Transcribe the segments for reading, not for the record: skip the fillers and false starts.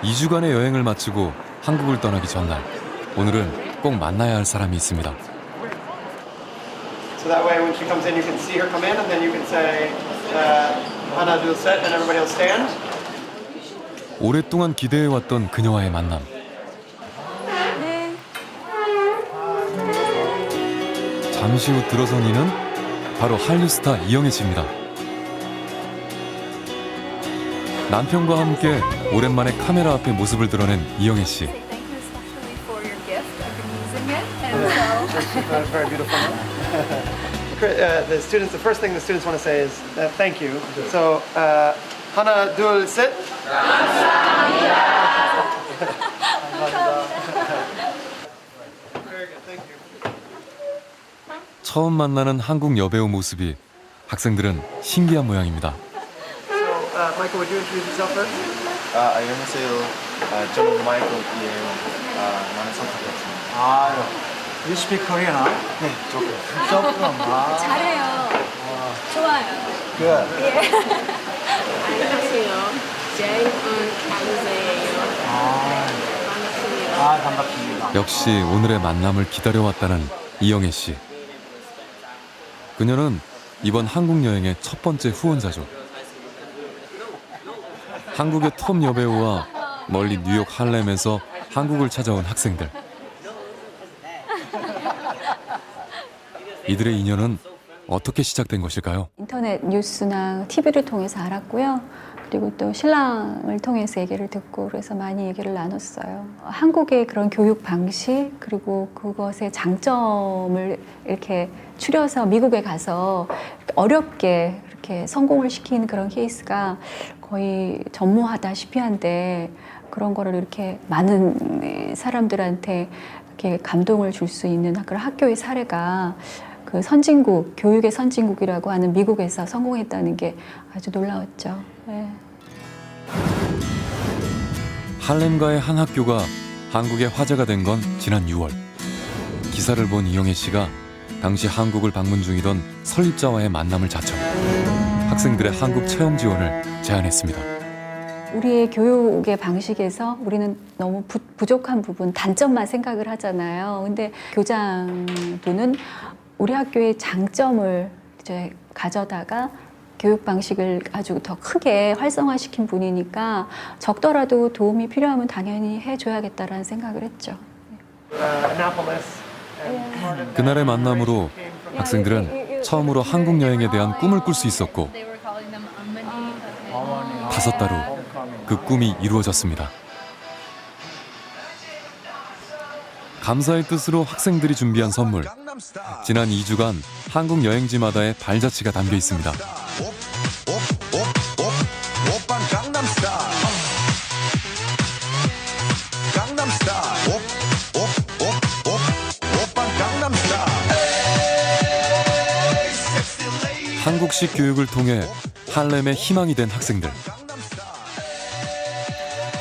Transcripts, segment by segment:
2주간의 여행을 마치고 한국을 떠나기 전날, 오늘은 꼭 만나야 할 사람이 있습니다. So that way when she comes in, you can see her come in and then you can say, Hana, do the set and everybody will stand. 오랫동안 기대해왔던 그녀와의 만남. 네. 잠시 후 들어선 이는 바로 한류 스타 이영애 씨입니다. 남편과 함께 오랜만에 카메라 앞에 모습을 드러낸 이영애 씨. That's very beautiful. The first thing the students want to say is thank you. So, Hana, 둘, 셋. Very good, thank you. 처음 만나는 한국 여배우 모습이 학생들은 신기한 모양입니다. So, Michael, would you introduce yourself first? 안녕하세요. 저는 마이클이에요. 나는 선택했습니다. You speak Korean, huh? 네, 조금. 조금. 잘해요. 좋아요. Good. 안녕하세요. 제이은 강세예요. 반갑습니다. 반갑습니다. 역시 오늘의 만남을 기다려왔다는 이영애 씨. 그녀는 이번 한국 여행의 첫 번째 후원자죠. 한국의 톱 여배우와 멀리 뉴욕 할렘에서 한국을 찾아온 학생들. 이들의 인연은 어떻게 시작된 것일까요? 인터넷 뉴스나 TV를 통해서 알았고요. 그리고 또 신랑을 통해서 얘기를 듣고 그래서 많이 얘기를 나눴어요. 한국의 그런 교육 방식 그리고 그것의 장점을 이렇게 추려서 미국에 가서 어렵게 이렇게 성공을 시킨 그런 케이스가 거의 전무하다시피 한데 그런 거를 이렇게 많은 사람들한테 이렇게 감동을 줄 수 있는 그런 학교의 사례가 그 선진국, 교육의 선진국이라고 하는 미국에서 성공했다는 게 아주 놀라웠죠. 네. 할렘가의 한 학교가 한국의 화제가 된 건 지난 6월. 기사를 본 이영애 씨가 당시 한국을 방문 중이던 설립자와의 만남을 자청. 학생들의 한국 체험 지원을 제안했습니다. 우리의 교육의 방식에서 우리는 너무 부족한 부분, 단점만 생각을 하잖아요. 근데 교장분은 우리 학교의 장점을 이제 가져다가 교육 방식을 아주 더 크게 활성화시킨 분이니까 적더라도 도움이 필요하면 당연히 해줘야겠다라는 생각을 했죠. Annapolis. 그날의 만남으로 학생들은 처음으로 한국 여행에 대한 꿈을 꿀 수 있었고 5달 후 그 꿈이 이루어졌습니다. 감사의 뜻으로 학생들이 준비한 선물. 지난 2주간 한국 여행지마다의 발자취가 담겨 있습니다. 한국식 교육을 통해 할렘의 희망이 된 학생들.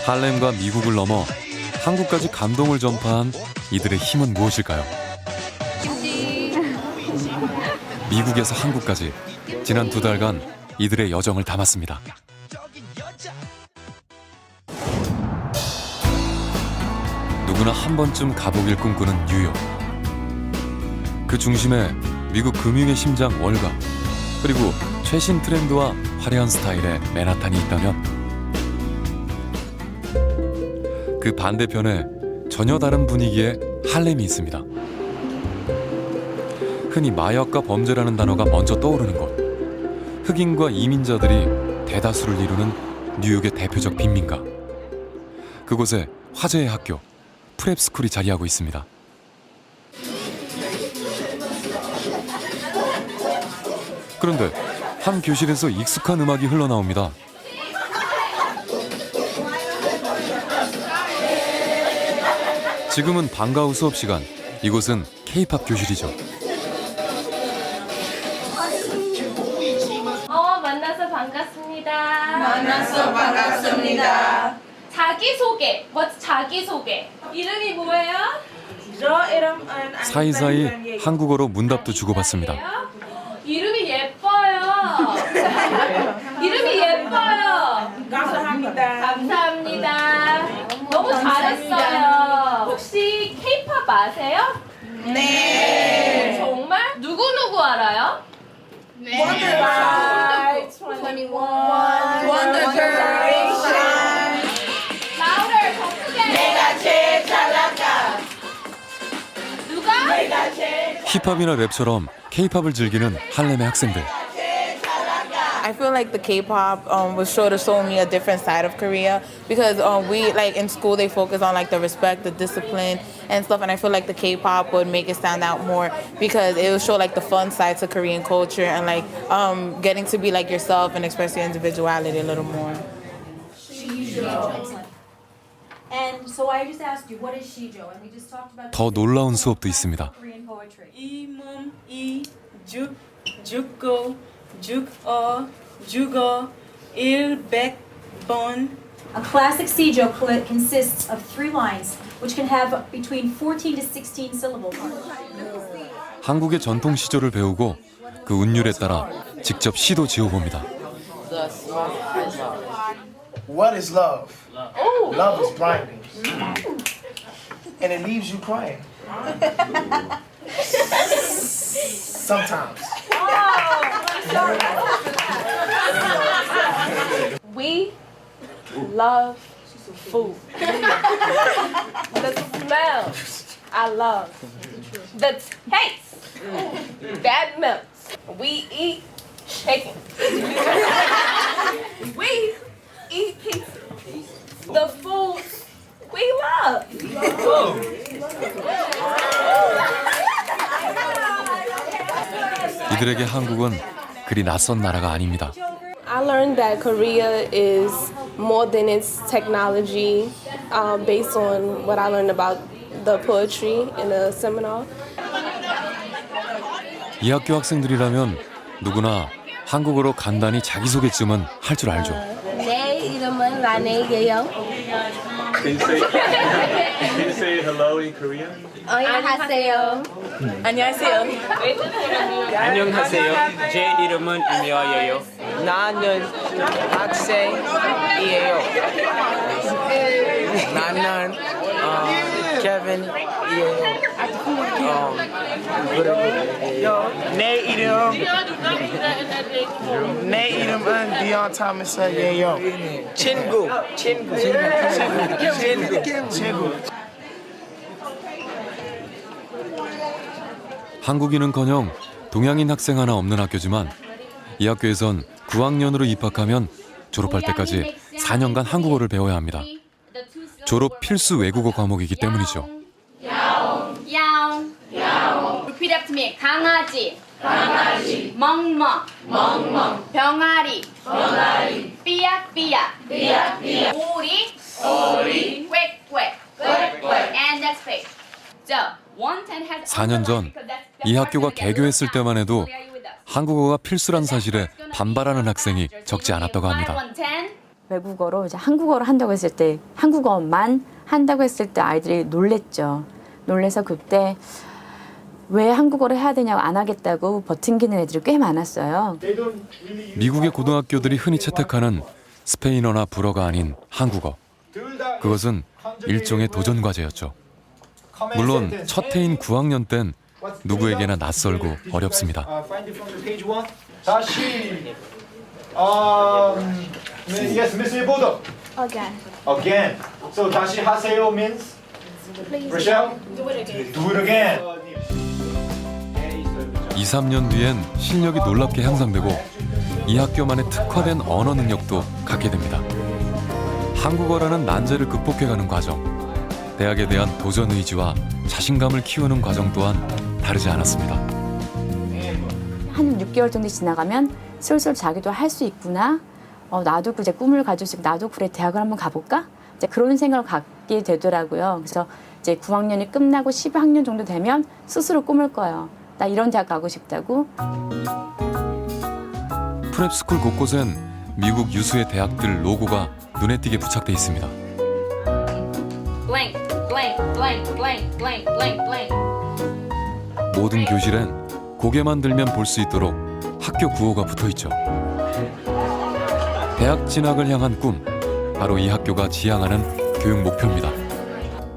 할렘과 미국을 넘어 한국까지 감동을 전파한 이들의 힘은 무엇일까요? 미국에서 한국까지 지난 2달간 이들의 여정을 담았습니다. 누구나 한 번쯤 가보길 꿈꾸는 뉴욕. 그 중심에 미국 금융의 심장 월가, 그리고 최신 트렌드와 화려한 스타일의 맨하탄이 있다면 그 반대편에 전혀 다른 분위기의 할렘이 있습니다. 흔히 마약과 범죄라는 단어가 먼저 떠오르는 곳. 흑인과 이민자들이 대다수를 이루는 뉴욕의 대표적 빈민가. 그곳에 화제의 학교, 프랩스쿨이 자리하고 있습니다. 그런데 한 교실에서 익숙한 음악이 흘러나옵니다. 지금은 방과 후 수업 시간. 이곳은 K-팝 교실이죠. 만나서 반갑습니다. 만나서 반갑습니다. 자기소개. What's 자기소개? 이름이 뭐예요? 저 이름 사이사이 한국어로 문답도 주고받습니다. 이름이 예뻐요. 이름이 예뻐요. 감사합니다. 감사합니다. 아세요? 네. 정말? 누구 알아요? Wonder by 21. Wonder Generation. louder, 더 크게. 내가 제일 잘 나가. 누가? 내가 제일 힙합이나 랩처럼 K-팝을 즐기는 할렘의 학생들. I feel like the K-pop was sure to show me a different side of Korea because we like in school they focus on like the respect, the discipline and stuff, and I feel like the K-pop would make it stand out more because it would show like the fun sides of Korean culture and like getting to be like yourself and express your individuality a little more. And so I just asked you, what is Shijo? And we just talked about 더 놀라운 수업도 있습니다. Korean poetry. 이몸이 죽고 죽어 100번. A classic Shijo consists of 3 lines, which can have between 14 to 16 syllables. 한국의 전통 시조를 배우고 그 운율에 따라 직접 시도 지어봅니다. What is love? Love is blinding. And it leaves you crying. Sometimes. We love food. The smell, I love. The taste, that melts. We eat chicken. We eat pizza. The food we love. 이들에게 한국은 그리 낯선 나라가 아닙니다. I learned that Korea is more than its technology, based on what I learned about the poetry in the seminar. 이 학교 학생들이라면 누구나 한국어로 간단히 자기소개쯤은 할 줄 알죠. 내 이름은 라네예요. Can you say hello in Korean? 안녕하세요. 안녕하세요. 안녕하세요. 제 이름은 이미화예요. 나는 학생이에요. 나는 케빈이에요. 내 이름은 디온 토마스예요. 친구. 한국인은커녕 동양인 학생 하나 없는 학교지만 이 학교에선 9학년으로 입학하면 졸업할 때까지 4년간 한국어를 배워야 합니다. 졸업 필수 외국어 과목이기 때문이죠. 야옹. Repeat after me. 강아지. 멍멍. 병아리. 삐약삐약. 오리. 꽥꽥. And next page. So, 110 has 4년 전 이 학교가 개교했을 때만 해도 한국어가 필수란 사실에 반발하는 학생이 적지 않았다고 합니다. 외국어로 이제 한국어를 한다고 했을 때 한국어만 한다고 했을 때 아이들이 놀랬죠. 놀래서 그때 왜 한국어를 해야 되냐고 안 하겠다고 버팅기는 애들이 꽤 많았어요. 미국의 고등학교들이 흔히 채택하는 스페인어나 불어가 아닌 한국어. 그것은 일종의 도전 과제였죠. 물론 첫 해인 9학년 땐 누구에게나 낯설고 어렵습니다. 다시 yes, Mr. Bodo. Again. So 다시 하세요 means Rochelle? Do it again. 2, 3년 뒤엔 실력이 놀랍게 향상되고 이 학교만의 특화된 언어 능력도 갖게 됩니다. 한국어라는 난제를 극복해가는 과정, 대학에 대한 도전 의지와 자신감을 키우는 과정 또한 다르지 않았습니다. 한 6개월 정도 지나가면 슬슬 자기도 할 수 있구나. 나도 이제 꿈을 가지고 있으면 나도 그래 대학을 한번 가볼까? 이제 그런 생각을 갖게 되더라고요. 그래서 이제 9학년이 끝나고 10학년 정도 되면 스스로 꿈을 꿔요. 나 이런 대학 가고 싶다고. 프랩스쿨 곳곳엔 미국 유수의 대학들 로고가 눈에 띄게 부착돼 있습니다. blank, blank, blank, blank, blank, blank, blank. 모든 교실엔 고개만 들면 볼 수 있도록 학교 구호가 붙어 있죠. 대학 진학을 향한 꿈, 바로 이 학교가 지향하는 교육 목표입니다.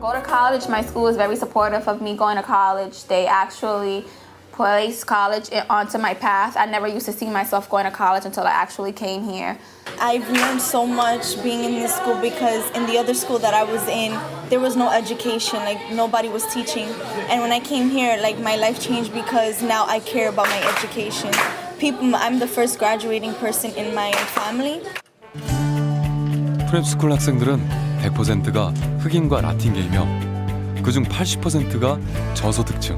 Go to college, my school is very supportive of me going to college. They actually placed college onto my path. I never used to see myself going to college until I actually came here. I've learned so much being in this school because in the other school that I was in, there was no education, like nobody was teaching. And when I came here, like my life changed because now I care about my education. I'm the first graduating person in my family. 프랩스쿨 학생들은 100%가 흑인과 라틴계이며 그중 80%가 저소득층,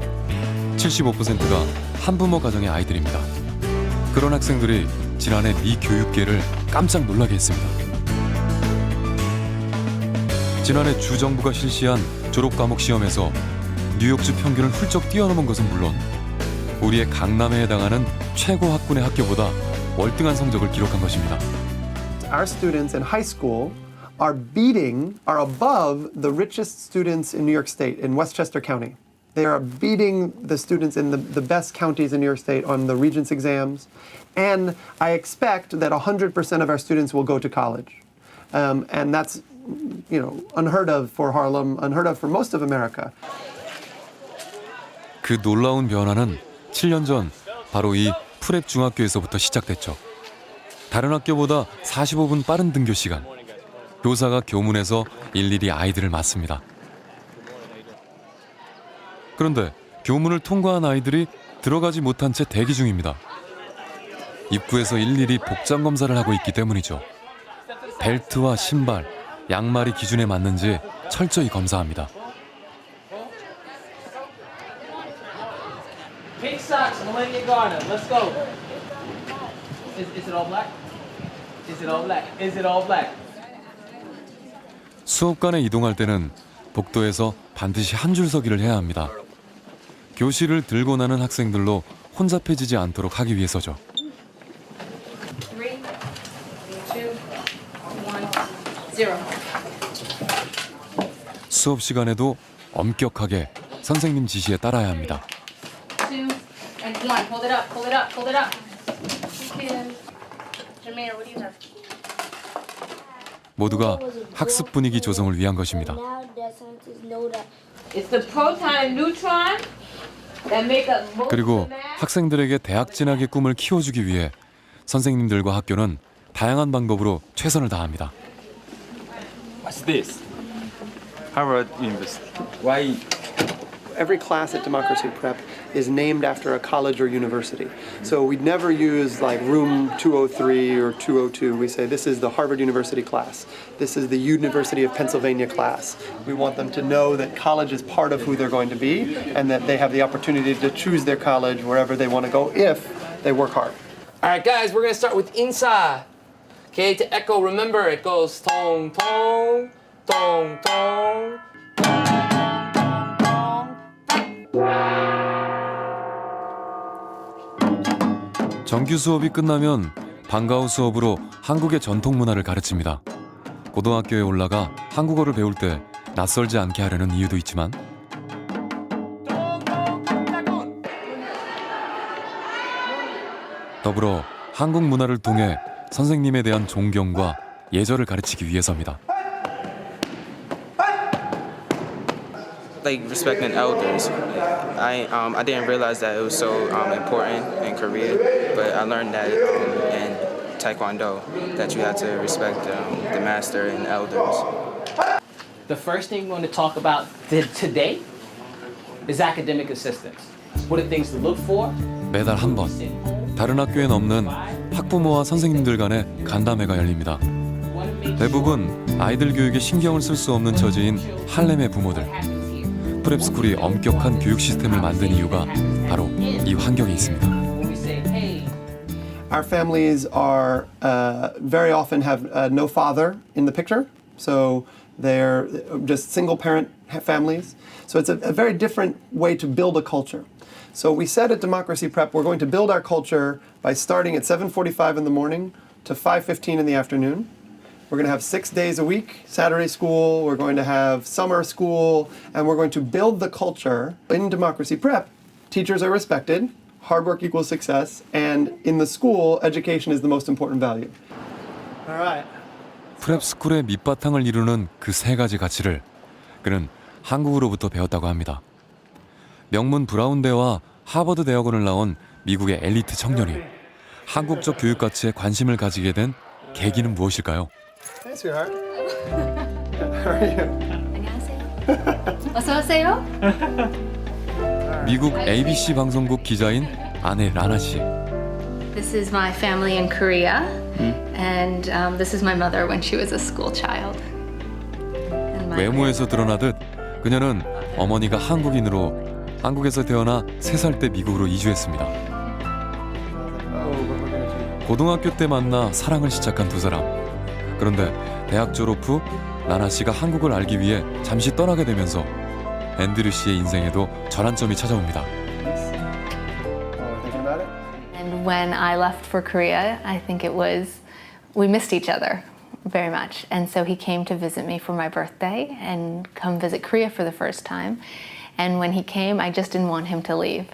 75%가 한부모 가정의 아이들입니다. 그런 학생들이 지난해 미 교육계를 깜짝 놀라게 했습니다. 지난해 주 정부가 실시한 졸업 과목 시험에서 뉴욕주 평균을 훌쩍 뛰어넘은 것은 물론 우리의 강남에 해당하는 최고 학군의 학교보다 월등한 성적을 기록한 것입니다. Our students in high school are above the richest students in New York State, in Westchester County. They are beating the students in the best counties in New York State on the Regents exams. And I expect that 100% of our students will go to college. And that's, unheard of for Harlem, unheard of for most of America. 그 놀라운 변화는 7년 전 바로 이 프랩 중학교에서부터 시작됐죠. 다른 학교보다 45분 빠른 등교 시간. 교사가 교문에서 일일이 아이들을 맞습니다. 그런데 교문을 통과한 아이들이 들어가지 못한 채 대기 중입니다. 입구에서 일일이 복장 검사를 하고 있기 때문이죠. 벨트와 신발, 양말이 기준에 맞는지 철저히 검사합니다. Pink socks, Millennium Garden. Let's go. Is it all black? Is it all black? Is it all black? 수업간에 이동할 때는 복도에서 반드시 한 줄 서기를 해야 합니다. 교실을 들고 나는 학생들로 혼잡해지지 않도록 하기 위해서죠. 3, 2, 1, 0. 수업 시간에도 엄격하게 선생님 지시에 따라야 합니다. 2 and 1. Hold it up, hold it up, hold it up. Jermaine, what do you have? 모두가 학습 분위기 조성을 위한 것입니다. It's the proton and neutron that make up most 그리고 of the math. 학생들에게 대학 진학의 꿈을 키워주기 위해 선생님들과 학교는 다양한 방법으로 최선을 다합니다. What's this? Harvard University. Why? Every class at Democracy Prep is named after a college or university. So we never use like room 203 or 202. We say this is the Harvard University class. This is the University of Pennsylvania class. We want them to know that college is part of who they're going to be and that they have the opportunity to choose their college wherever they want to go if they work hard. All right, guys, we're gonna start with inside. Okay, to echo, remember it goes tong tong tong tong. 정규 수업이 끝나면 방과 후 수업으로 한국의 전통 문화를 가르칩니다. 고등학교에 올라가 한국어를 배울 때 낯설지 않게 하려는 이유도 있지만 더불어 한국 문화를 통해 선생님에 대한 존경과 예절을 가르치기 위해서입니다. Like respecting elders. I didn't realize that it was so important in Korea, but I learned that in Taekwondo that you have to respect the master and elders. The first thing we're going to talk about today is academic assistance. What are things to look for? 매달 한 번 다른 학교엔 없는 학부모와 선생님들 간의 간담회가 열립니다. 대부분 아이들 교육에 신경을 쓸 수 없는 처지인 할렘의 부모들. 프랩스쿨이 엄격한 교육 시스템을 만든 이유가 바로 이 환경에 있습니다. Our families are very often have no father in the picture, so they're just single parent families. So it's a very different way to build a culture. So we said at Democracy Prep we're going to build our culture by starting at 7:45 in the morning to 5:15 in the afternoon. We're going to have 6 days a week, Saturday school, we're going to have summer school, and we're going to build the culture. In Democracy Prep, teachers are respected, hard work equals success, and in the school, education is the most important value. All right. 프랩스쿨의 밑바탕을 이루는 그 세 가지 가치를 그는 한국으로부터 배웠다고 합니다. 명문 브라운대와 하버드 대학원을 나온 미국의 엘리트 청년이 한국적 교육 가치에 관심을 가지게 된 계기는 무엇일까요? Hey, sweetheart. How are you? 어서 오세요. 미국 ABC 방송국 기자인 아내 라나 씨. This is my family in Korea, and this is my mother when she was a school child. And my 외모에서 드러나듯 그녀는 어머니가 한국인으로 한국에서 태어나 3살 때 미국으로 이주했습니다. 고등학교 때 만나 사랑을 시작한 두 사람. 그런데 대학 졸업 후 라나 씨가 한국을 알기 위해 잠시 떠나게 되면서 앤드류 씨의 인생에도 전환점이 찾아옵니다. And when I left for Korea, I think it was we missed each other very much, and so he came to visit me for my birthday and come visit Korea for the first time. And when he came, I just didn't want him to leave,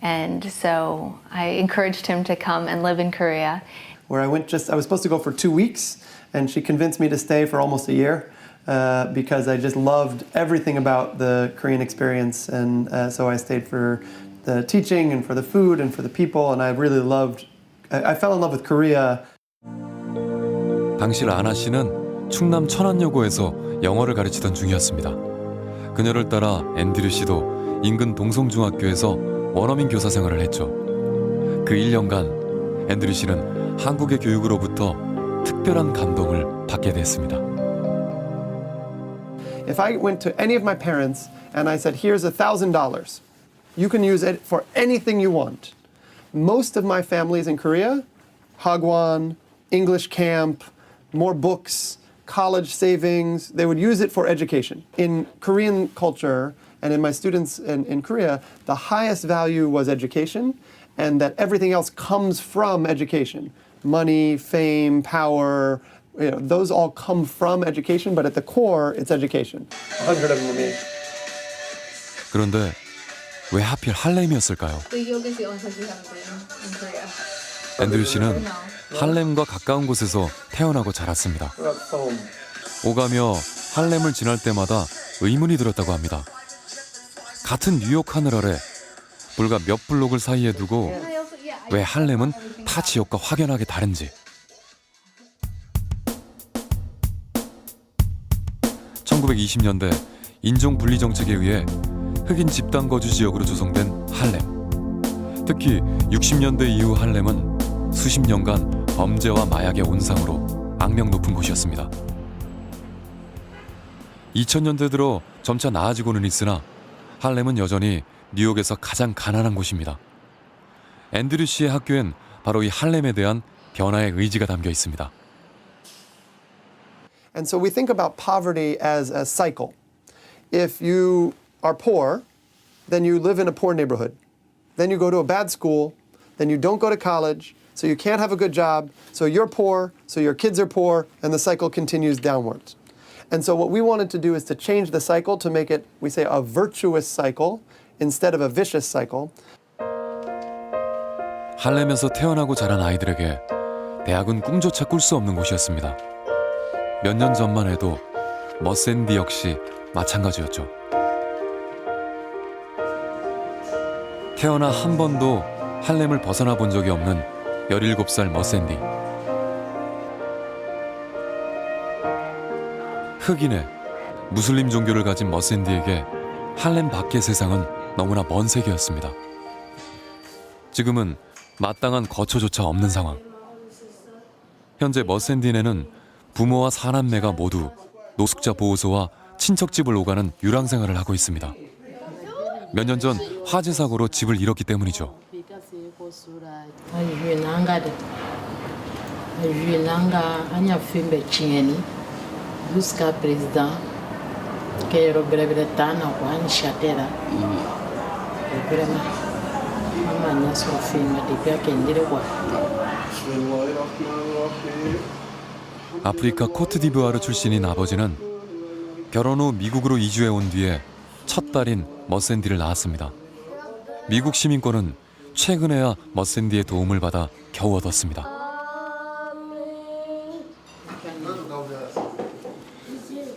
and so I encouraged him to come and live in Korea. Where I was supposed to go for 2 weeks, and she convinced me to stay for almost a year because I just loved everything about the Korean experience, and so I stayed for the teaching and for the food and for the people, and I fell in love with Korea. 당시 라나 씨는 충남 천안여고에서 영어를 가르치던 중이었습니다. 그녀를 따라 앤드류 씨도 인근 동성중학교에서 원어민 교사 생활을 했죠. 그 1년간 앤드류 씨는 한국의 교육으로부터 특별한 감동을 받게 됐습니다. If I went to any of my parents and I said, here's $1,000, you can use it for anything you want. Most of my families in Korea, hagwon, English camp, more books, college savings, they would use it for education. In Korean culture and in my students in Korea, the highest value was education, and that everything else comes from education. Money, fame, power, those all come from education, but at the core, it's education. 100 of them were me. 그런데 왜 하필 할렘이었을까요? 앤드류 씨는 할렘과 가까운 곳에서 태어나고 자랐습니다. 오가며 할렘을 지날 때마다 의문이 들었다고 합니다. 같은 뉴욕 하늘 아래 불과 몇 블록을 사이에 두고 왜 할렘은 타 지역과 확연하게 다른지. 1920년대 인종 분리 정책에 의해 흑인 집단 거주 지역으로 조성된 할렘. 특히 60년대 이후 할렘은 수십 년간 범죄와 마약의 온상으로 악명 높은 곳이었습니다. 2000년대 들어 점차 나아지고는 있으나 할렘은 여전히 뉴욕에서 가장 가난한 곳입니다. 앤드류 씨의 학교엔 바로 이 할렘에 대한 변화의 의지가 담겨 있습니다. And so we think about poverty as a cycle. If you are poor, then you live in a poor neighborhood. Then you go to a bad school, then you don't go to college, so you can't have a good job, so you're poor, so your kids are poor, and the cycle continues downwards. And so what we wanted to do is to change the cycle to make it, we say, a virtuous cycle instead of a vicious cycle. 할렘에서 태어나고 자란 아이들에게 대학은 꿈조차 꿀 수 없는 곳이었습니다. 몇 년 전만 해도 머샌디 역시 마찬가지였죠. 태어나 한 번도 할렘을 벗어나 본 적이 없는 17살 머샌디. 흑인의 무슬림 종교를 가진 머샌디에게 할렘 밖의 세상은 너무나 먼 세계였습니다. 지금은 마땅한 거처조차 없는 상황. 현재 머샌디네는 부모와 사남매가 모두 노숙자 보호소와 친척집을 오가는 유랑 생활을 하고 있습니다. 몇 년 전 화재 사고로 집을 잃었기 때문이죠. 아프리카 코트디부아르 출신인 아버지는 결혼 후 미국으로 이주해 온 뒤에 첫 딸인 머샌디를 낳았습니다. 미국 시민권은 최근에야 머샌디의 도움을 받아 겨우 얻었습니다.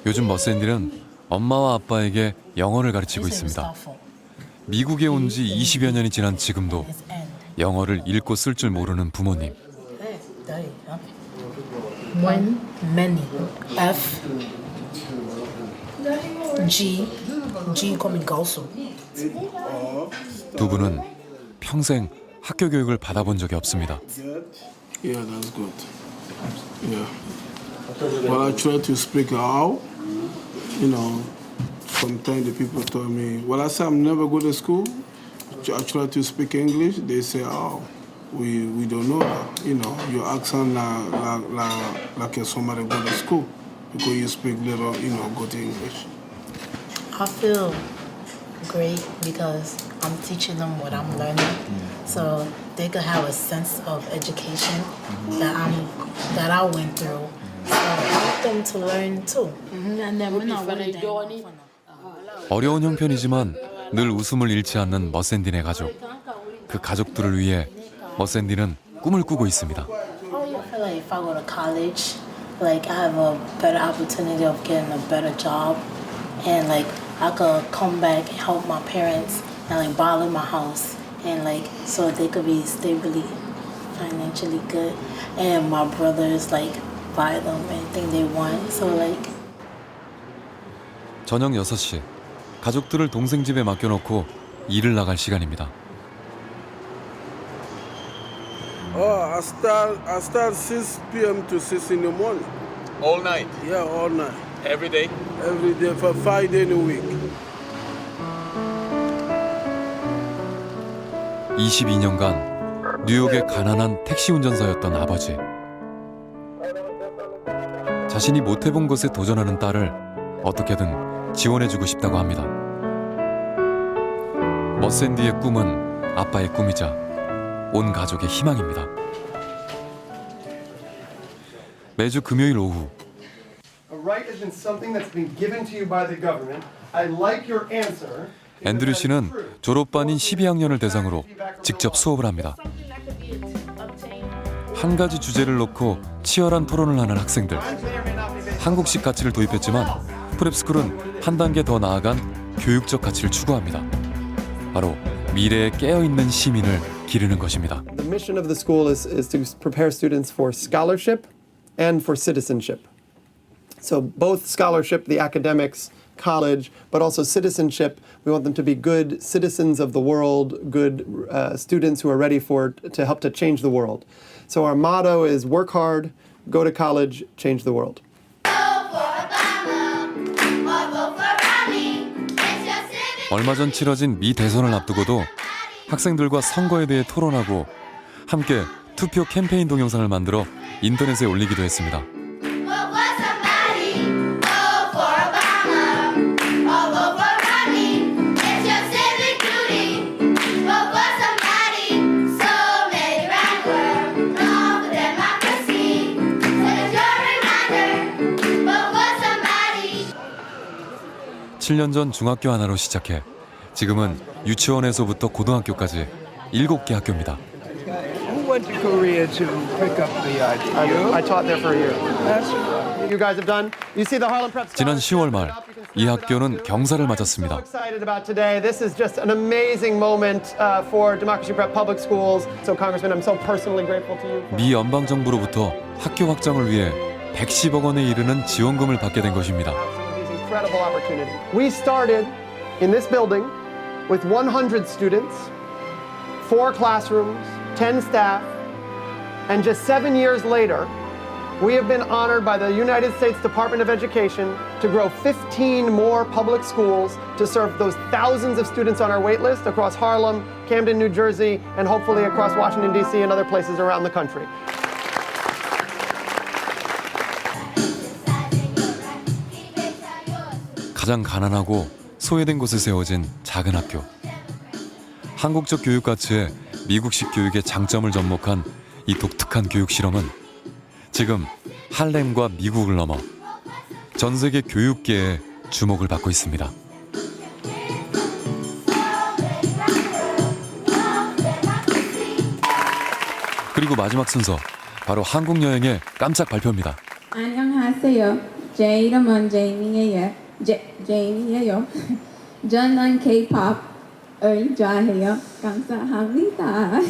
요즘 머샌디는 엄마와 아빠에게 영어를 가르치고 있습니다. 미국에 온 지 20여 년이 지난 지금도 영어를 읽고 쓸 줄 모르는 부모님. When, many. F, G coming also. 두 분은 평생 학교 교육을 받아본 적이 없습니다. Yeah, that's good. Yeah. But I try to speak out. You know, sometimes the people tell me, well, I say I'm never go to school. I try to speak English. They say, oh, we don't know that. You know, your accent like somebody go to school because you speak little, good English. I feel great because I'm teaching them what I'm learning, so they could have a sense of education that I went through. So I want them to learn too. And then we're not really doing it. 어려운 형편이지만 늘 웃음을 잃지 않는 머샌디네 가족. 그 가족들을 위해 머샌디는 꿈을 꾸고 있습니다. I feel like if I go to college, like I have a better opportunity of getting a better job, and like I could come back and help my parents and like buy them my house, and like so they could be stably financially good, and my brothers like buy them anything they want. So like. 저녁 6시 가족들을 동생 집에 맡겨놓고 일을 나갈 시간입니다. I start 6 p.m. to 6 in the morning. All night? Yeah, all night. Every day? Every day for 5 days a week. 22년간 뉴욕의 가난한 택시 운전사였던 아버지. 자신이 못해본 것에 도전하는 딸을 어떻게든 지원해주고 싶다고 합니다. 머샌디의 꿈은 아빠의 꿈이자 온 가족의 희망입니다. 매주 금요일 오후 A right isn't something that's been given to you by the government. I like your answer. 앤드류 씨는 졸업반인 12학년을 대상으로 직접 수업을 합니다. 한 가지 주제를 놓고 치열한 토론을 하는 학생들. 한국식 가치를 도입했지만 프랩스쿨은 한 단계 더 나아간 교육적 가치를 추구합니다. 바로 미래에 깨어있는 시민을 기르는 것입니다. The mission of the school is to prepare students for scholarship and for citizenship. So both scholarship, the academics, college, but also citizenship. We want them to be good citizens of the world, good students who are ready to help to change the world. So our motto is work hard, go to college, change the world. 얼마 전 치러진 미 대선을 앞두고도 학생들과 선거에 대해 토론하고 함께 투표 캠페인 동영상을 만들어 인터넷에 올리기도 했습니다. 칠 년 전 중학교 하나로 시작해 지금은 유치원에서부터 고등학교까지 7개 학교입니다. Who went to Korea to pick up the idea? I taught there for a year. You guys have done. You see the Harlem Prep. 지난 10월 말 이 학교는 경사를 맞았습니다. Excited about today. This is just an amazing moment for Democracy Prep Public Schools. So Congressman, I'm so personally grateful to you. 미 연방 정부로부터 학교 확장을 위해 110억 원에 이르는 지원금을 받게 된 것입니다. Incredible opportunity. We started in this building with 100 students, 4 classrooms, 10 staff, and just 7 years later, we have been honored by the United States Department of Education to grow 15 more public schools to serve those thousands of students on our wait list across Harlem, Camden, New Jersey, and hopefully across Washington, D.C. and other places around the country. 가장 가난하고 소외된 곳에 세워진 작은 학교. 한국적 교육 가치에 미국식 교육의 장점을 접목한 이 독특한 교육 실험은 지금 할렘과 미국을 넘어 전 세계 교육계에 주목을 받고 있습니다. 그리고 마지막 순서, 바로 한국 여행의 깜짝 발표입니다. 안녕하세요. 제 이름은 제이미예요. Jane이에요. 저는 K-pop을 좋아해요. 감사합니다.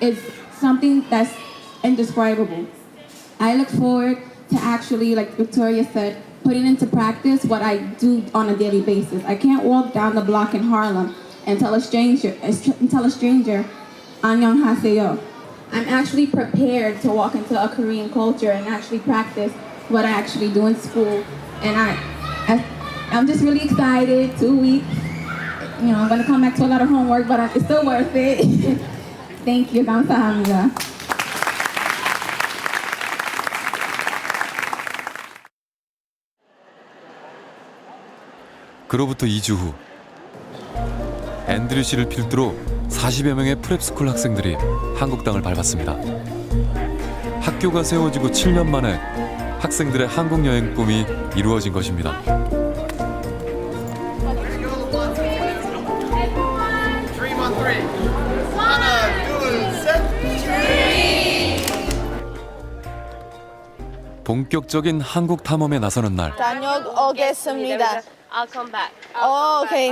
It's something that's indescribable. I look forward to actually, like Victoria said, putting into practice what I do on a daily basis. I can't walk down the block in Harlem and tell a stranger, 안녕하세요. I'm actually prepared to walk into a Korean culture and actually practice what I actually do in school. And I'm just really excited. 2 weeks. You know, I'm gonna come back to a lot of homework, but it's still worth it. Thank you. 감사합니다. 그로부터 2주 후 앤드류 씨를 필두로 40여 명의 프랩스쿨 학생들이 한국 땅을 밟았습니다. 학교가 세워지고 7년 만에 학생들의 한국 여행 꿈이 이루어진 것입니다. 본격적인 한국 탐험에 나서는 날. 다녀오겠습니다. I'll come back. 오케이.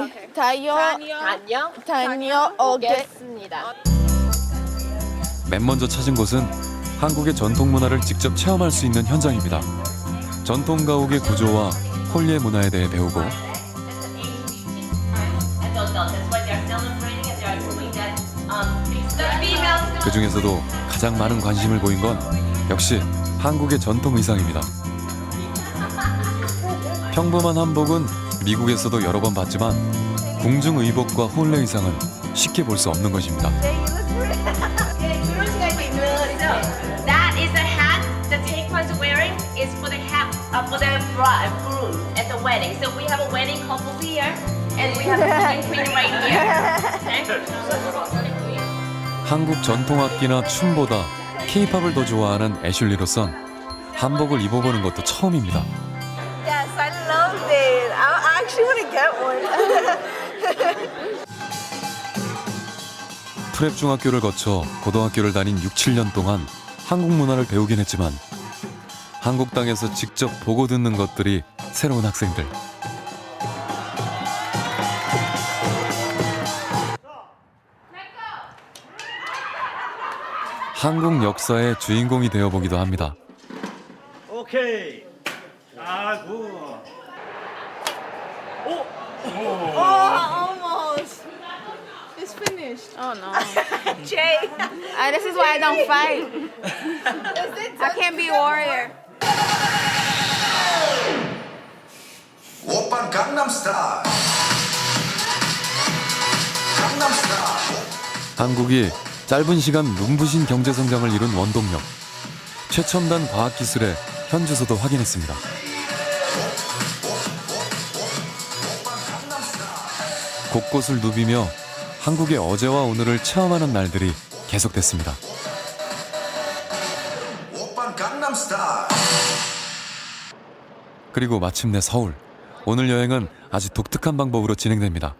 다녀오겠습니다. 맨 먼저 찾은 곳은 한국의 전통 문화를 직접 체험할 수 있는 현장입니다. 전통 가옥의 구조와 홀리의 문화에 대해 배우고 그 중에서도 가장 많은 관심을 보인 건 역시 한국의 전통 의상입니다. 평범한 한복은 미국에서도 여러 번 봤지만 궁중 의복과 홀레 의상은 쉽게 볼 수 없는 것입니다. That is the hat the taekwondo is wearing. Is for the hat for the bride and groom at the wedding. So we have a wedding couple here, and we have a queen right here. 한국 전통 악기나 춤보다 K-팝을 더 좋아하는 애슐리로선 한복을 입어보는 것도 처음입니다. Yes, I love it. I actually want to get one. 프랩 중학교를 거쳐 고등학교를 다닌 6, 7년 동안 한국 문화를 배우긴 했지만 한국 땅에서 직접 보고 듣는 것들이 새로운 학생들. 한국 역사의 주인공이 되어보기도 합니다. 오케이. 아구. Almost. It's finished. Oh no. Jay. This is why I don't fight. I can't be a warrior. 오빤 강남스타일. 강남스타일. 한국이 짧은 시간 눈부신 경제 성장을 이룬 원동력. 최첨단 과학기술의 현주소도 확인했습니다. 곳곳을 누비며 한국의 어제와 오늘을 체험하는 날들이 계속됐습니다. 오빤 강남스타일. 그리고 마침내 서울. 오늘 여행은 아주 독특한 방법으로 진행됩니다.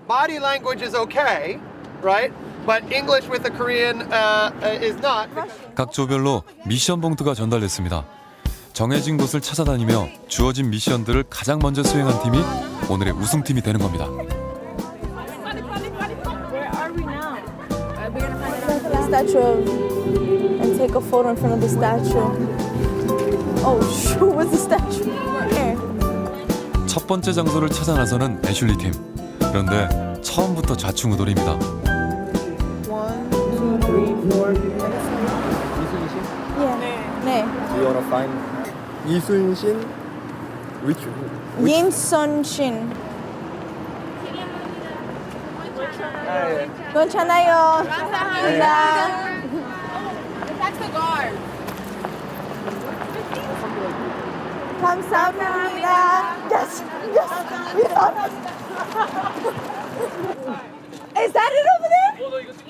Body language is okay, right? But English with the Korean is not. 각 조별로 미션 봉투가 전달됐습니다. 정해진 곳을 찾아다니며 주어진 미션들을 가장 먼저 수행한 팀이 오늘의 우승팀이 되는 겁니다. Statue and take a photo in front of the statue. Oh shoot, where's the statue? Here. 첫 번째 장소를 찾아 나서는 애슐리 팀. 그런데 처음부터 좌충우돌입니다. 1, 2, 3, 4. Yeah. 네. Do you want to find 이순신? Which? 윤선신. 괜찮아요. 감사합니다. That's the guard. 감사합니다. Yes, yes, we found it. Is that it over there?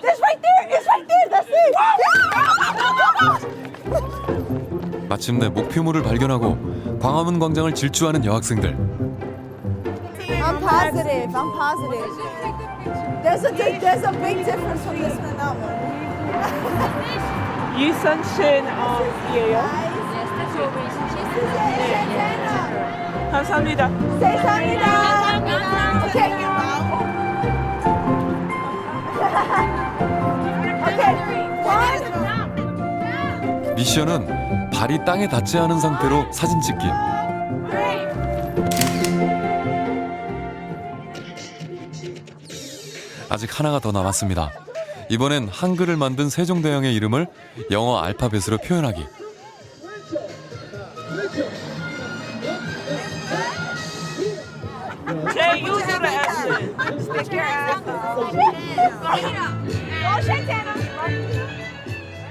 It's right there. It's right there. That's it. 마침내 목표물을 발견하고 광화문 광장을 질주하는 여학생들. I'm positive. I'm positive. There's a big difference from this one and that one. 유선신이에요. 감사합니다. 미션은 발이 땅에 닿지 않은 상태로 사진 찍기. 아직 하나가 더 남았습니다. 이번엔 한글을 만든 세종대왕의 이름을 영어 알파벳으로 표현하기. Jay, you do the action. Stick your ass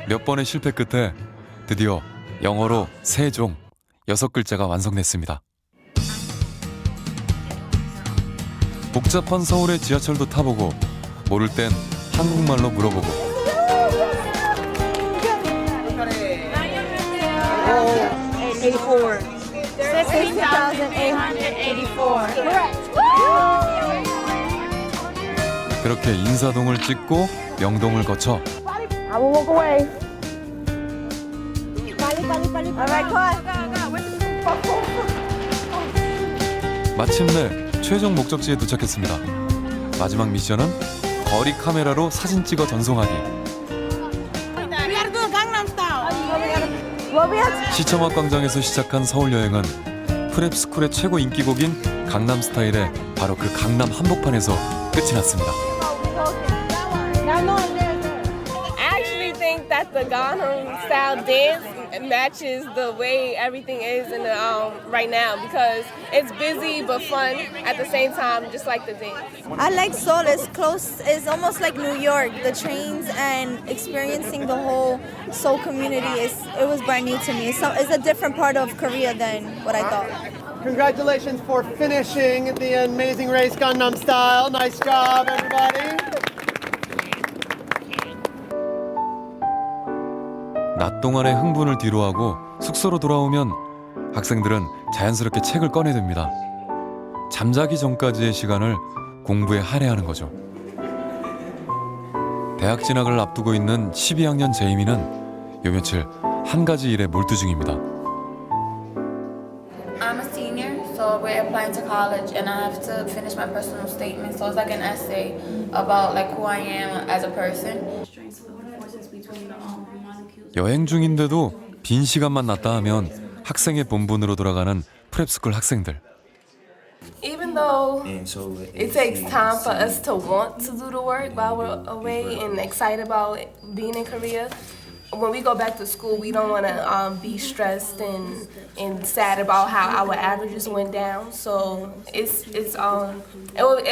몇 번의 실패 끝에 드디어 영어로 세종 6글자가 완성됐습니다. 복잡한 서울의 지하철도 타보고 모를 땐 한국말로 물어보고 그렇게 인사동을 찍고 명동을 거쳐 I will walk away. Alright, 마침내 최종 목적지에 도착했습니다. 마지막 미션은 거리 카메라로 사진 찍어 전송하기. 시청학 광장에서 시작한 서울 여행은 프랩스쿨의 최고 인기곡인 강남스타일의 바로 그 강남 한복판에서 끝이 났습니다. I actually think that the Gangnam style dance matches the way everything is in the right now because it's busy but fun at the same time, just like the dance. I like Seoul. It's close. It's almost like New York. The trains and experiencing the whole Seoul community it was brand new to me. It's a different part of Korea than what I thought. Congratulations for finishing the amazing race Gangnam Style. Nice job, everybody. 낮 동안의 흥분을 뒤로하고 숙소로 돌아오면 학생들은 자연스럽게 책을 꺼내듭니다. 잠자기 전까지의 시간을 공부에 할애하는 거죠. 대학 진학을 앞두고 있는 12학년 제이미는 요 며칠 한 가지 일에 몰두 중입니다. I'm a senior, so we're applying to college, and I have to finish my personal statement. So it's like an essay about like who I am as a person. 여행 중인데도 빈 시간만 났다 하면 학생의 본분으로 돌아가는 프랩스쿨 학생들. Even though it takes time for us to want to do the work while we're away and excited about being in Korea, when we go back to school, we don't want to be stressed and sad about how our averages went down. So it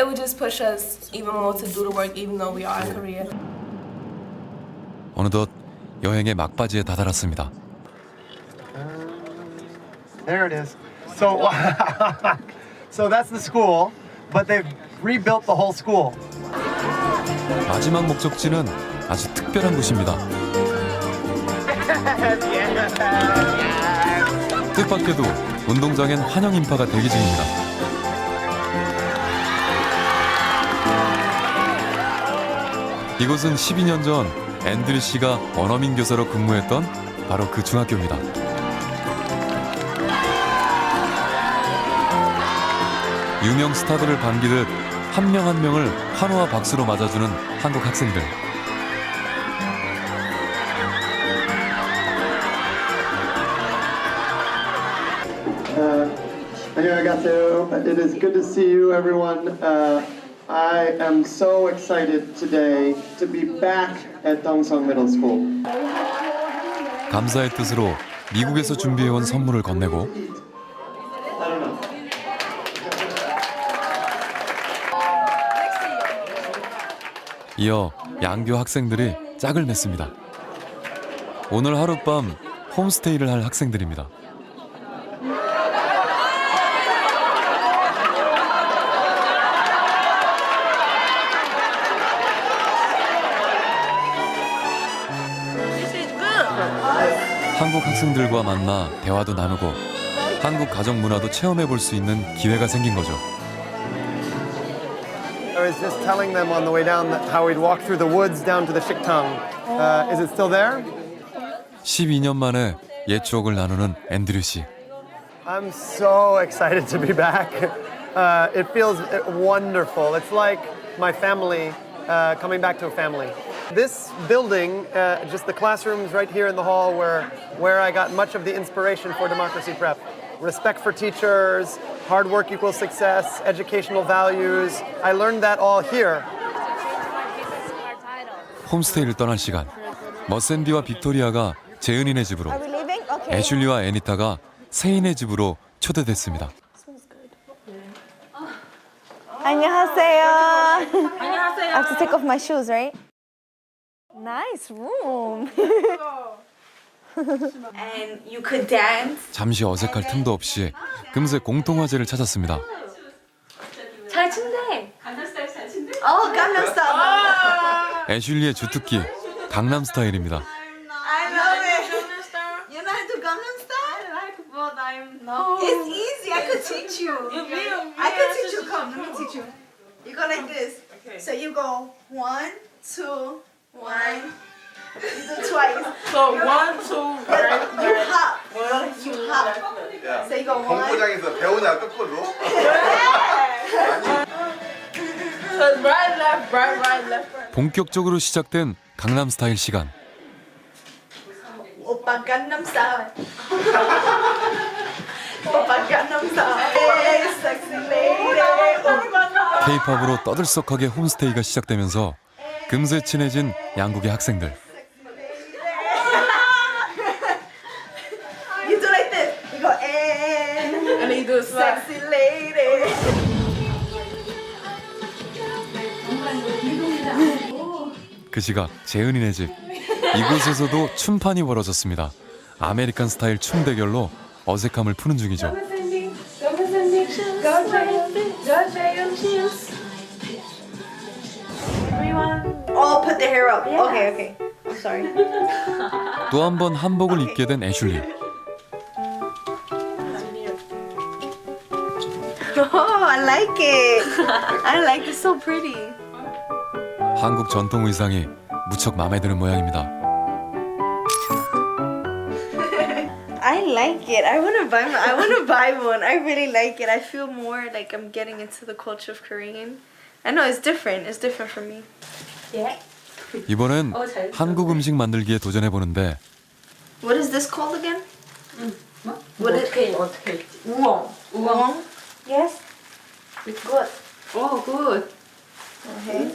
would just push us even more to do the work, even though we are in Korea. 어느덧 여행의 막바지에 다다랐습니다. There it is. So, so that's the school, but they've rebuilt the whole school. 마지막 목적지는 아주 특별한 곳입니다. 뜻밖에도 운동장엔 환영 인파가 대기 중입니다. 이곳은 12년 전 앤드류 씨가 원어민 교사로 근무했던 바로 그 중학교입니다. 유명 스타들을 반기듯 한 명 한 명을 환호와 박수로 맞아주는 한국 학생들. 안녕하세요. It is good to see you, everyone. I am so excited today to be back at Dongsung Middle School. 감사의 뜻으로 미국에서 준비해온 선물을 건네고 이어 양교 학생들이 짝을 맺습니다. 오늘 하룻밤 홈스테이를 할 학생들입니다. 한국 학생들과 만나 대화도 나누고 한국 가정 문화도 체험해 볼 수 있는 기회가 생긴 거죠. I was just telling them on the way down how we'd walk through the woods down to the Shiktung. Is it still there? 12년 만에 옛 추억을 나누는 앤드류 씨. I'm so excited to be back. It feels wonderful. It's like my family coming back to a family. This building, just the classrooms right here in the hall where I got much of the inspiration for Democracy Prep. Respect for teachers, hard work equals success, educational values. I learned that all here. 홈스테이를 떠날 시간. 머샌디와 빅토리아가 재은이네 집으로, 애슐리와 애니타가 세인의 집으로 초대됐습니다. 안녕하세요. I have to take off my shoes, right? Nice room. And you could dance. 잠시 어색할 틈도 없이 금세 공통화제를 찾았습니다. 잘 춘대. 강남 스타일. 애슐리의 주특기, 강남 스타일입니다. I love it. You know how to Gangnam Style? But I'm no. It's easy. I could teach you. I could teach you. Come, let me teach you. You go like this. So you go 1, 2, 1. You do twice. So 1, 2, you hop. You hop. So you go 1. 공부장에서 배우냐 거꾸로? So right, left, right, left. 본격적으로 시작된 강남 스타일 시간. 오빠 Gangnam Style. 오빠 Gangnam Style. Hey, sexy lady. K-팝으로 떠들썩하게 홈스테이가 시작되면서 금세 친해진 양국의 학생들. You do like this. You go and you do sexy lady. 그 시각 재은이네 집. 이곳에서도 춤판이 벌어졌습니다. 아메리칸 스타일 춤 대결로 어색함을 푸는 중이죠. All put the hair up. Okay, okay. I'm sorry. 또 한 번 한복을 입게 된 애슐리. Oh, I like it. I like it. So pretty. 한국 전통 의상이 무척 마음에 드는 모양입니다. I like it. I want to buy one. I want to buy one. I really like it. I feel more like I'm getting into the culture of Korean. I know it's different. It's different for me. Yeah. 이번엔 한국 음식 만들기에 도전해 보는데 What is this called again? What is 어떻게? 우엉. 우엉? Yes. It's good. Oh, good. Okay.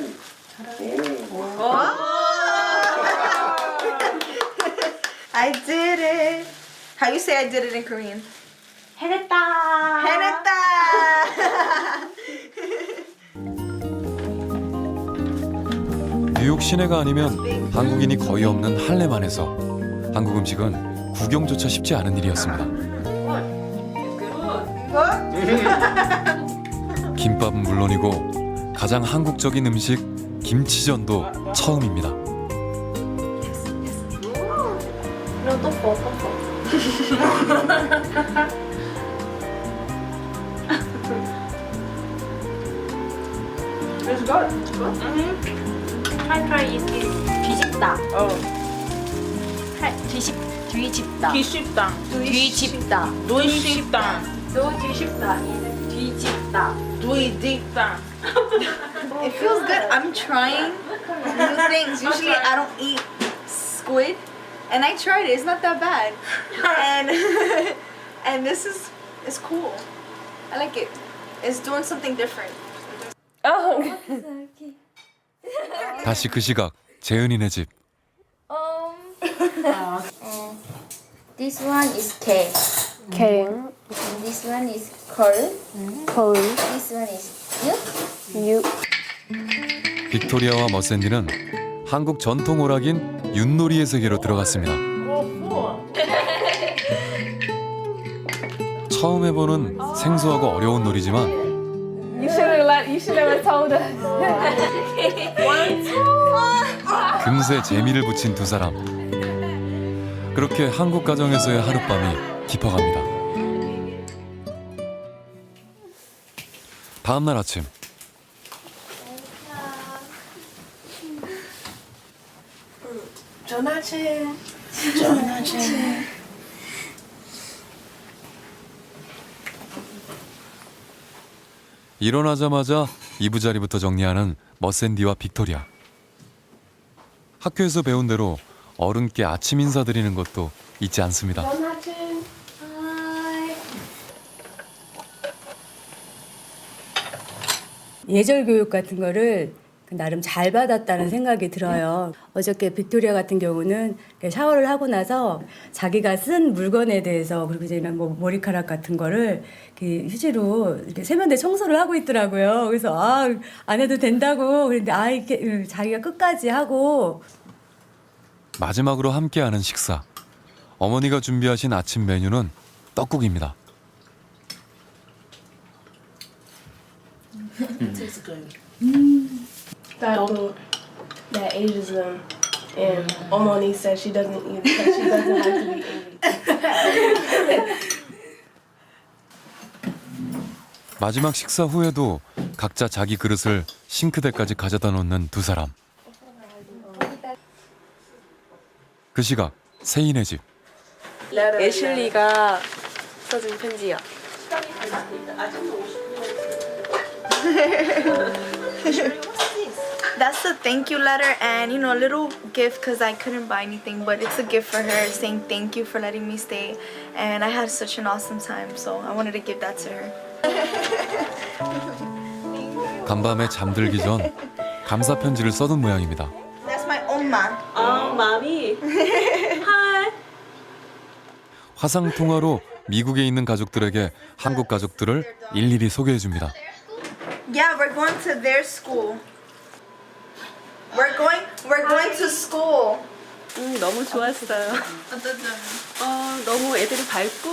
I did it. How you say I did it in Korean? 해냈다. 해냈다. 뉴욕 시내가 아니면 한국인이 거의 없는 할렘 안에서 한국 음식은 구경조차 쉽지 않은 일이었습니다. 김밥은 물론이고 가장 한국적인 음식 김치전도 처음입니다. No, tofu. It's good. It's good. try is 뒤집다. 뒤집다. 뒤집다. 뒤집다. 뒤집다. 뒤집다 is 뒤집다. 뒤집다. It feels good. I'm trying new things. Usually I don't eat squid, and I tried it. It's not that bad, and this is it's cool. I like it. It's doing something different. Oh. 다시 그 시각 재은이네 집. This one is K. K. This one is Curl. Curl. This one is U. U. 빅토리아와 머샌디는 한국 전통 오락인 윷놀이의 세계로 들어갔습니다. 처음 해보는 생소하고 어려운 놀이지만 You should have told us. 금세 재미를 붙인 두 사람. 그렇게 한국 가정에서의 하룻밤이 깊어갑니다. 다음 날 아침. 전화체. 전화체. 일어나자마자 이부자리부터 정리하는 머샌디와 빅토리아. 학교에서 배운 대로 어른께 아침 인사드리는 것도 잊지 않습니다. 예절 교육 같은 거를 나름 잘 받았다는 생각이 들어요. 어저께 빅토리아 같은 경우는 샤워를 하고 나서 자기가 쓴 물건에 대해서 그리고 이제 뭐 머리카락 같은 거를 이렇게 휴지로 이렇게 세면대 청소를 하고 있더라고요. 그래서 안 해도 된다고 그런데 이렇게 자기가 끝까지 하고. 마지막으로 함께하는 식사. 어머니가 준비하신 아침 메뉴는 떡국입니다. Tastes good. That ages them, and Omoni said she doesn't eat because she doesn't have to be 80. 마지막 식사 후에도 각자 자기 그릇을 싱크대까지 가져다 놓는 두 사람. 그 시각 세인의 집. 애슐리가 써준 편지요. That's a thank you letter and a little gift because I couldn't buy anything, but it's a gift for her saying thank you for letting me stay, and I had such an awesome time, so I wanted to give that to her. 간밤에 잠들기 전 감사 편지를 써둔 모양입니다. That's my Oma. Oh, mommy. Hi. 화상 통화로 미국에 있는 가족들에게 한국 가족들을 일일이 소개해 줍니다. Yeah, we're going to their school. We're going to school. 너무 좋았어요. 너무 애들이 밝고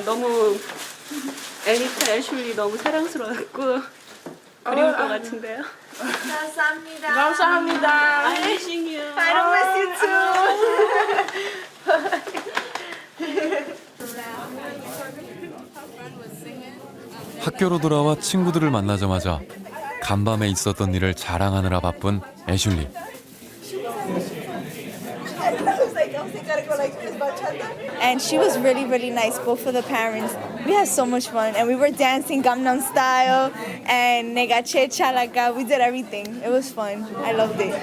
너무 애니타 애슐리 너무 사랑스러웠고 그리울 것 같은데요. 감사합니다. 감사합니다. I'm missing you. I don't miss you too. 학교로 돌아와 친구들을 만나자마자 간밤에 있었던 일을 자랑하느라 바쁜 애슐리. And she was really, really nice, both of the parents. We had so much fun, and we were dancing Gangnam Style, and nega che chalaga. We did everything. It was fun. I loved it.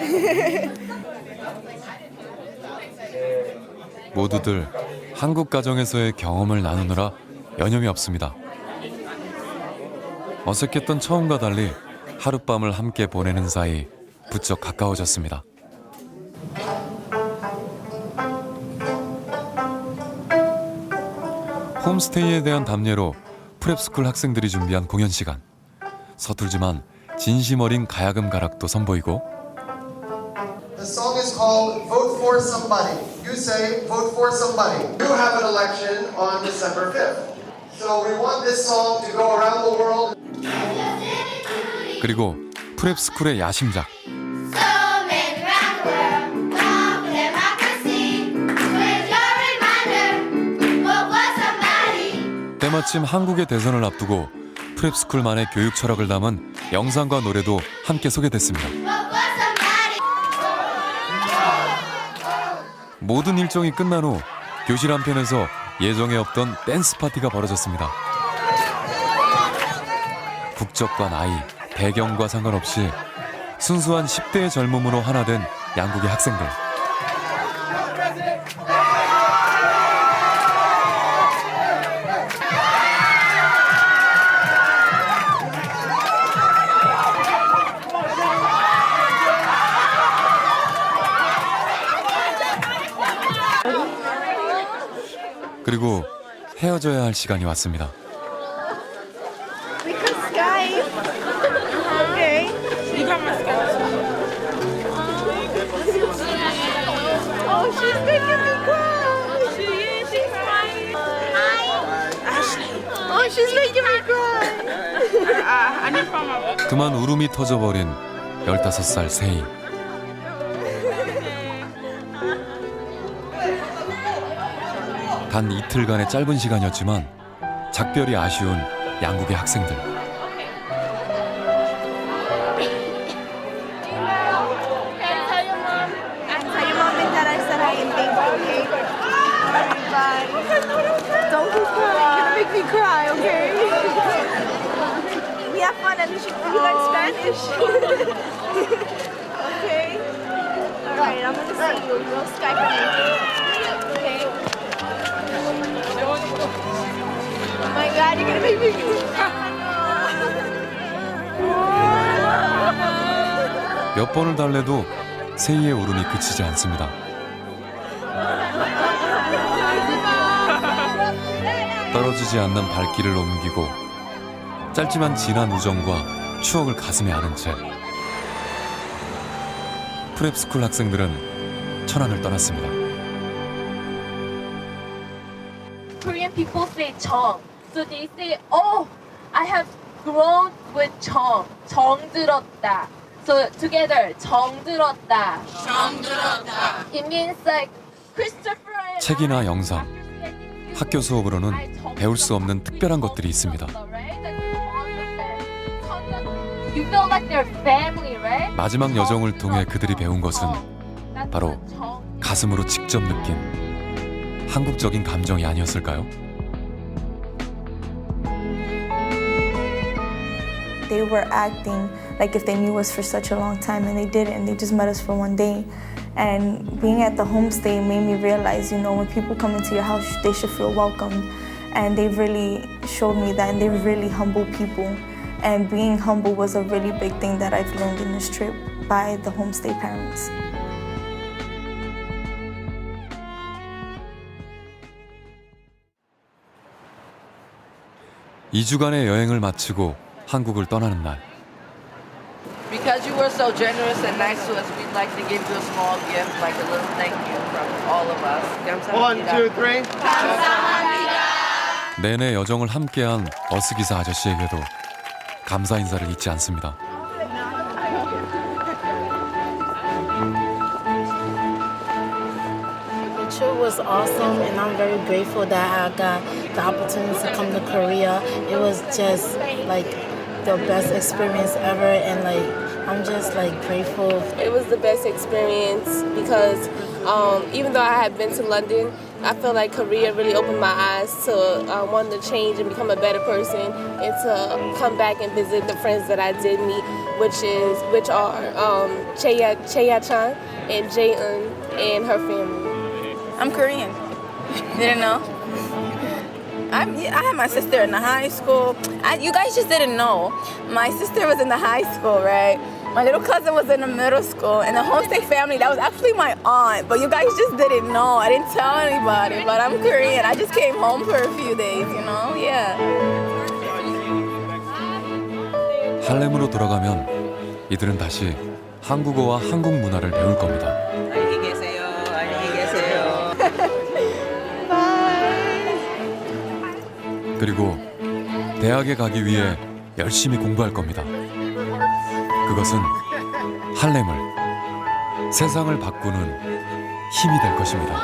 모두들 한국 가정에서의 경험을 나누느라 여념이 없습니다. 어색했던 처음과 달리 하룻밤을 함께 보내는 사이 부쩍 가까워졌습니다. 홈스테이에 대한 답례로 프랩스쿨 학생들이 준비한 공연 시간. 서툴지만 진심 어린 가야금 가락도 선보이고 The song is called Vote for Somebody. You say vote for somebody. You have an election on December 5th. So we want this song to go around the world. 그리고 프랩스쿨의 야심작. 때마침 한국의 대선을 앞두고 프랩스쿨만의 교육 철학을 담은 영상과 노래도 함께 소개됐습니다. 모든 일정이 끝난 후 교실 한편에서 예정에 없던 댄스 파티가 벌어졌습니다. 국적과 나이, 배경과 상관없이 순수한 10대의 젊음으로 하나 된 양국의 학생들. 그리고 헤어져야 할 시간이 왔습니다. We could Skype. Okay. You got my Skype. Oh, she's making me cry. She's crying. Hi. Ashley. Oh, she's making me cry. 그만 울음이 터져버린 15살 세인. 단 이틀간의 짧은 시간이었지만 작별이 아쉬운 양국의 학생들. Don't keep crying. You're gonna make me cry, okay? We have You like Spanish? Okay. All right, I'm gonna see you. You'll Skype me. Okay. Oh my God, you're gonna make me. 몇 번을 달래도 세이의 울음이 그치지 않습니다. 떨어지지 않는 발길을 옮기고 짧지만 진한 우정과 추억을 가슴에 안은 채 프랩스쿨 학생들은 천안을 떠났습니다. Korean people say 정. So they say, oh, I have grown with 정. 정들었다. So together, 정들었다. 정들었다. It means like Christopher and 책이나 영상, 학교 수업으로는 배울 수 없는 특별한 것들이 있습니다. You feel like they're family, right? 마지막 여정을 통해 그들이 배운 것은 바로 가슴으로 직접 느낀 한국적인 감정이 아니었을까요? They were acting like if they knew us for such a long time, and they didn't. And they just met us for one day. And being at the homestay made me realize, you know, when people come into your house, they should feel welcomed. And they really showed me that, and they're really humble people. And being humble was a really big thing that I've learned in this trip by the homestay parents. (2주간의) 여행을 마치고 한국을 떠나는 날. Because you were so generous and nice to us, we'd like to give you a small gift, like a little thank you from all of us. 감사합니다. 1, 2, 3. 감사합니다. 내내 여정을 함께한 버스기사 아저씨에게도 감사 인사를 잊지 않습니다. The trip was awesome, and I'm very grateful that I got the opportunity to come to Korea. It was just like the best experience ever, and like I'm just like grateful. It was the best experience because even though I had been to London, I feel like Korea really opened my eyes to wanting to change and become a better person, and to come back and visit the friends that I did meet, which are Cheya-chan and Jae-eun and her family. I'm Korean. You didn't know? I had my sister in the high school. You guys just didn't know. My sister was in the high school, right? My little cousin was in the middle school, and the homestay family, that was actually my aunt, but you guys just didn't know. I didn't tell anybody, but I'm Korean. I just came home for a few days, you know? Yeah. 할렘으로 돌아가면 이들은 다시 한국어와 한국 문화를 배울 겁니다. 안녕히 계세요. 안녕히 계세요. 그리고 대학에 가기 위해 열심히 공부할 겁니다. 그것은 할렘을, 세상을 바꾸는 힘이 될 것입니다.